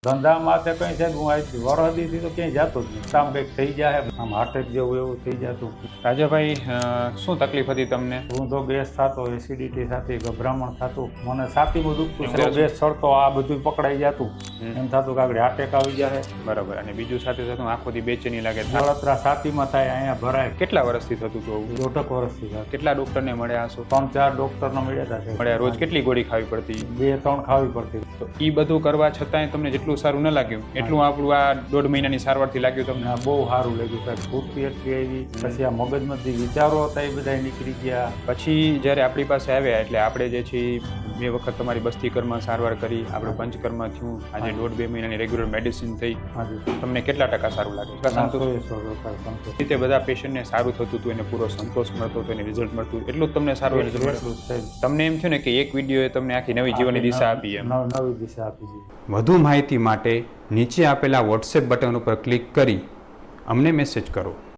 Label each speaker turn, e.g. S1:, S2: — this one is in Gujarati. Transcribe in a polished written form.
S1: ધંધામાં તે કંઈ સાહેબ હું આવી વરહદીથી તો ક્યાંય જતો જ નહીં. કામ કંઈક થઈ જાય આમ હાર્ટ જેવું એવું થઈ જતું.
S2: રાજભાઈ શું તકલીફ હતી તમને?
S1: ઊંધો ગેસ થતો, એસિડિટી થતી, ગભરામણ થતું, મને છાતીમાં દુખતું, ગેસ ચડતો, આ બધું પકડાઈ જતું. એમ થતું કે આગળ અટેક આવી જાય.
S2: બરાબર. અને બીજું સાથે સાથે આંખો થી બેચેની લાગે,
S1: બળતરા છાતીમાં થાય, અહીંયા ભરાય.
S2: કેટલા વર્ષથી થતું હતું?
S1: 2 વર્ષથી થાય.
S2: કેટલા ડોક્ટરને મળ્યા હશો?
S1: 3-4 ડોક્ટરને મળ્યા હતા.
S2: મળ્યા. રોજ કેટલી ગોળી ખાવી પડતી?
S1: 2-3 ખાવી પડતી.
S2: તો એ બધું કરવા છતાંય તમને જેટલું સારું ન લાગ્યું એટલું આપણું આ 1.5 મહિનાની સારવારથી લાગ્યું તમને?
S1: આ બહુ સારું લાગ્યું સાહેબ. સ્ફૂર્તિ એટલી આવી. પછી આ મગજમાં જે વિચારો હતા એ બધા નીકળી ગયા.
S2: પછી જ્યારે આપણી પાસે આવ્યા એટલે આપણે જે છે 2 વખત તમારી બસ્તીકરમાં સારવાર કરી, આપણે પંચકર્મ થયું, આજે 1.5-2 મહિનાની રેગ્યુલર મેડિસિન થઈ. તમને કેટલા ટકા સારું લાગે? રીતે બધા પેશન્ટને સારું થતું હતું, એને પૂરો સંતોષ મળતો હતો, એને રિઝલ્ટ મળતું, એટલું જ તમને સારું તમને એમ થયું ને કે એક વિડીયોએ તમને આખી નવી જીવનની દિશા આપી? એમ
S1: નવી દિશા આપી છે.
S2: વધુ માહિતી માટે નીચે આપેલા વોટ્સએપ બટન ઉપર ક્લિક કરી અમને મેસેજ કરો.